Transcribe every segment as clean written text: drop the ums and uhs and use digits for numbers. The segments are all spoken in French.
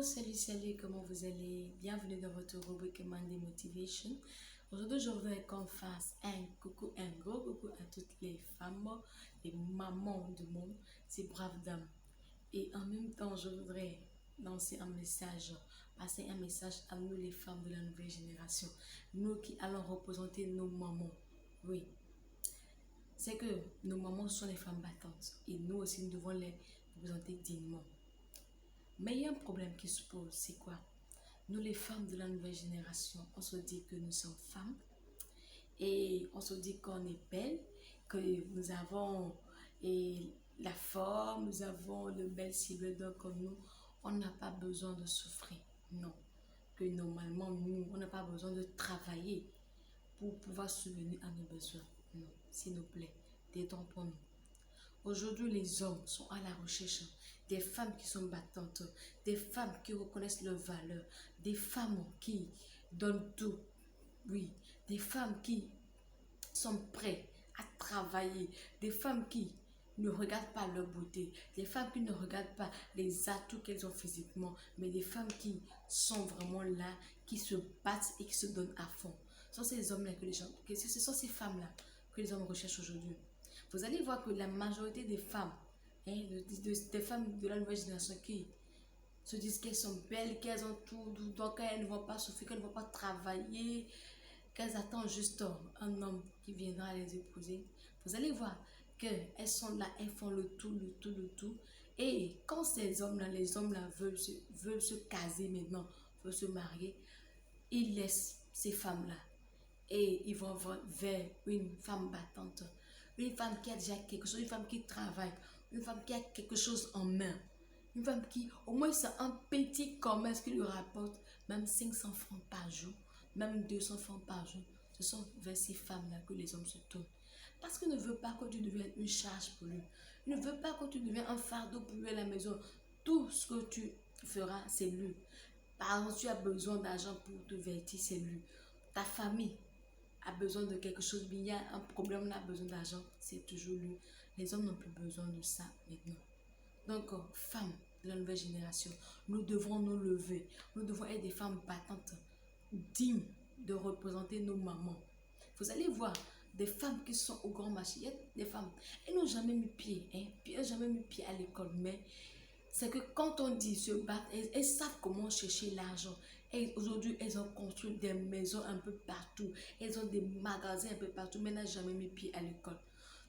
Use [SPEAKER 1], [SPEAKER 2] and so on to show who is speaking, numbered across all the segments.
[SPEAKER 1] Salut, comment vous allez? Bienvenue dans votre rubrique Monday Motivation. Aujourd'hui, je voudrais qu'on fasse un coucou, un gros coucou à toutes les femmes, les mamans du monde, ces braves dames. Et en même temps, je voudrais lancer un message, passer un message à nous les femmes de la nouvelle génération, nous qui allons représenter nos mamans. Oui, c'est que nos mamans sont les femmes battantes et nous aussi, nous devons les représenter dignement. Mais il y a un problème qui se pose, c'est quoi? Nous, les femmes de la nouvelle génération, on se dit que nous sommes femmes et on se dit qu'on est belle, que nous avons la forme, nous avons le bel cible d'or comme nous. On n'a pas besoin de souffrir, non. Que normalement, nous, on n'a pas besoin de travailler pour pouvoir subvenir à nos besoins. Non, s'il nous plaît, détrompons-nous. Aujourd'hui, les hommes sont à la recherche des femmes qui sont battantes, des femmes qui reconnaissent leurs valeurs, des femmes qui donnent tout. Oui, des femmes qui sont prêtes à travailler, des femmes qui ne regardent pas leur beauté, des femmes qui ne regardent pas les atouts qu'elles ont physiquement, mais des femmes qui sont vraiment là, qui se battent et qui se donnent à fond. Ce sont ces hommes-là que les gens, ce sont ces femmes-là que les hommes recherchent aujourd'hui. Vous allez voir que la majorité des femmes, des femmes de la nouvelle génération qui se disent qu'elles sont belles, qu'elles ont tout, donc qu'elles ne vont pas souffrir, qu'elles ne vont pas travailler, qu'elles attendent juste un homme qui viendra les épouser. Vous allez voir qu'elles sont là, elles font le tout. Et quand ces hommes-là, les hommes-là veulent se caser maintenant, veulent se marier, ils laissent ces femmes-là et ils vont vers une femme battante, une femme qui a déjà quelque chose, une femme qui travaille, une femme qui a quelque chose en main, une femme qui, au moins, c'est un petit commerce qui lui rapporte même 500 francs par jour, même 200 francs par jour. Ce sont vers ces femmes-là que les hommes se tournent. Parce qu'il ne veut pas que tu deviennes une charge pour lui. Il ne veut pas que tu deviennes un fardeau pour lui à la maison. Tout ce que tu feras, c'est lui. Par exemple, tu as besoin d'argent pour te vêtir, c'est lui. Ta famille a besoin de quelque chose, mais il y a un problème, on a besoin d'argent, c'est toujours lui. Les hommes n'ont plus besoin de ça maintenant. Donc, femmes de la nouvelle génération, nous devons nous lever. Nous devons être des femmes battantes, dignes de représenter nos mamans. Vous allez voir des femmes qui sont au grand marché. Il y a des femmes, elles n'ont jamais mis pied, elles n'ont jamais mis pied à l'école, mais c'est que quand on dit se battre, elles savent comment chercher l'argent. Et aujourd'hui, elles ont construit des maisons un peu partout. Elles ont des magasins un peu partout, mais elles n'ont jamais mis pied à l'école.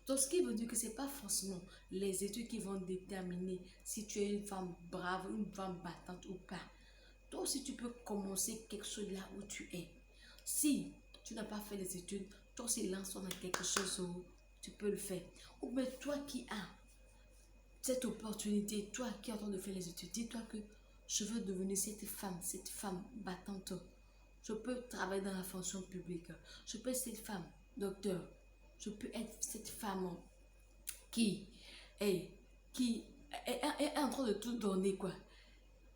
[SPEAKER 1] Donc, ce qui veut dire que ce n'est pas forcément les études qui vont déterminer si tu es une femme brave, une femme battante ou pas. Toi aussi, tu peux commencer quelque chose là où tu es. Si tu n'as pas fait les études, toi aussi, lance-toi dans quelque chose où tu peux le faire. Ou bien toi qui as cette opportunité, toi qui es en train de faire les études, dis-toi que je veux devenir cette femme battante. Je peux travailler dans la fonction publique. Je peux être cette femme docteur. Je peux être cette femme qui est, qui est en train de tout donner, quoi.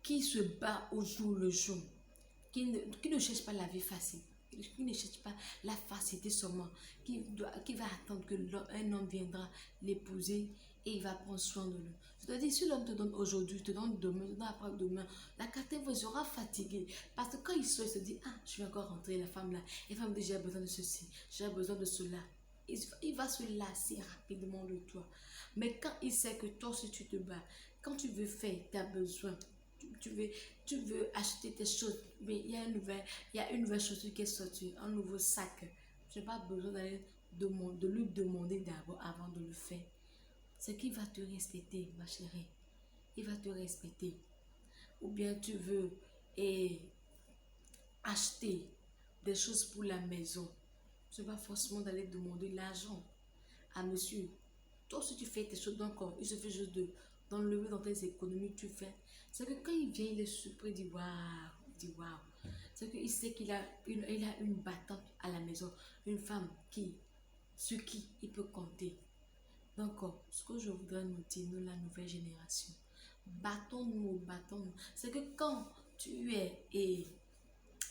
[SPEAKER 1] Qui se bat au jour le jour. Qui ne cherche pas la vie facile. Qui ne cherche pas la facilité seulement. Qui va attendre que un homme viendra l'épouser et il va prendre soin de lui. Je te dis, si l'homme te donne aujourd'hui, te donne demain, te donne après-demain, la quatrième sera fatiguée. Parce que quand il se dit, ah, je vais encore rentrer, la femme là, la femme dit, j'ai besoin de ceci, j'ai besoin de cela. Il va se lasser rapidement de toi. Mais quand il sait que toi, si tu te bats, quand tu veux faire, tu as besoin, tu veux, tu veux acheter tes choses, mais il y a une nouvelle chaussure qui est sortie, un nouveau sac. Je n'ai pas besoin de lui demander d'abord avant de le faire. C'est qu'il va te respecter, ma chérie. Il va te respecter. Ou bien tu veux acheter des choses pour la maison. Tu n'as pas forcément d'aller demander l'argent à monsieur. Toi, si tu fais tes choses d'un corps, il suffit juste d'enlever dans tes économies que tu fais. C'est que quand il vient, il est surpris, il dit waouh, il dit waouh. C'est qu'il sait qu'il a une battante à la maison, une femme sur qui il peut compter. Donc, ce que je voudrais nous dire, nous, la nouvelle génération, battons-nous, battons-nous. C'est que quand tu es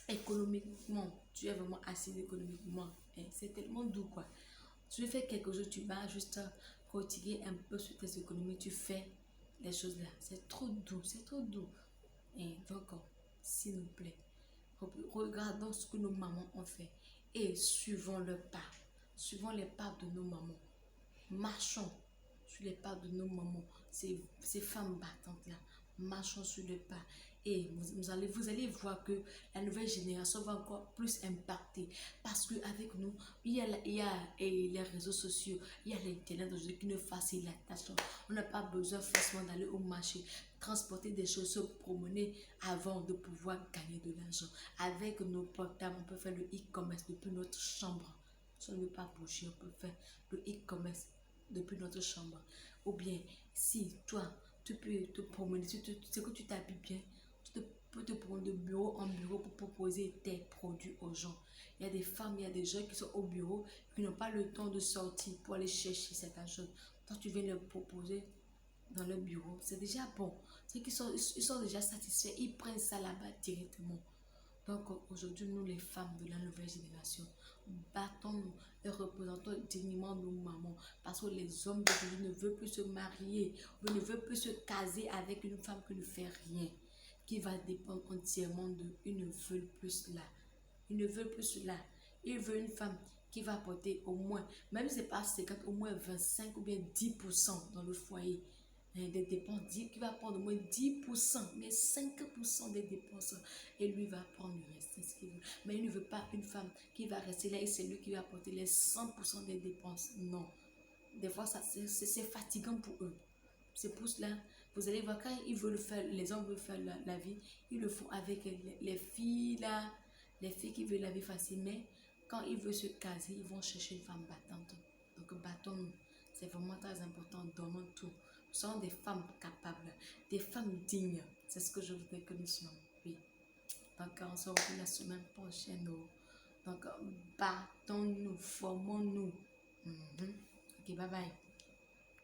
[SPEAKER 1] économiquement, tu es vraiment assis économiquement, c'est tellement doux, quoi. Tu fais quelque chose, tu vas juste protiguer un peu sur tes économies, tu fais les choses là. C'est trop doux, c'est trop doux. Et donc, s'il nous plaît, regardons ce que nos mamans ont fait et suivons leur pas. Suivons les pas de nos mamans. Marchons sur les pas de nos mamans, ces femmes battantes-là. Marchons sur les pas. Et vous allez voir que la nouvelle génération va encore plus impacter. Parce qu'avec nous, les réseaux sociaux, il y a l'Internet aujourd'hui qui nous facilite la tâche. On n'a pas besoin forcément d'aller au marché, transporter des choses, se promener avant de pouvoir gagner de l'argent. Avec nos portables, on peut faire le e-commerce depuis notre chambre. Si on ne veut pas bouger, on peut faire le e-commerce depuis notre chambre. Ou bien, si toi, tu peux te promener, tu sais que tu t'habilles bien, tu peux te prendre de bureau en bureau pour proposer tes produits aux gens. Il y a des femmes, il y a des gens qui sont au bureau, qui n'ont pas le temps de sortir pour aller chercher certaines choses. Toi, tu viens leur proposer dans le bureau, c'est déjà bon. C'est qu'ils ils sont déjà satisfaits, ils prennent ça là-bas directement. Donc aujourd'hui, nous les femmes de la nouvelle génération, battons-nous et représentons dignement nos mamans. Parce que les hommes d'aujourd'hui ne veulent plus se marier, ou ne veulent plus se caser avec une femme qui ne fait rien, qui va dépendre entièrement d'eux. Ils ne veulent plus cela. Ils ne veulent plus cela. Ils veulent une femme qui va apporter au moins, même si ce n'est pas 50, au moins 25 ou bien 10% dans le foyer des dépenses, qui va prendre au moins 10%, mais 5% des dépenses, et lui va prendre le reste, c'est ce qu'il veut. Mais il ne veut pas une femme qui va rester là et c'est lui qui va apporter les 100% des dépenses. Non. Des fois, c'est fatigant pour eux. C'est pour cela, vous allez voir, quand ils veulent faire, les hommes veulent faire la vie, ils le font avec les filles là, les filles qui veulent la vie facile, mais quand ils veulent se caser, ils vont chercher une femme battante. Donc, battons-nous. C'est vraiment très important, donnons tout. Nous sommes des femmes capables, des femmes dignes. C'est ce que je voudrais que nous soyons. Oui. Donc, on se retrouve la semaine prochaine. Donc, battons-nous, formons-nous. Ok, bye bye.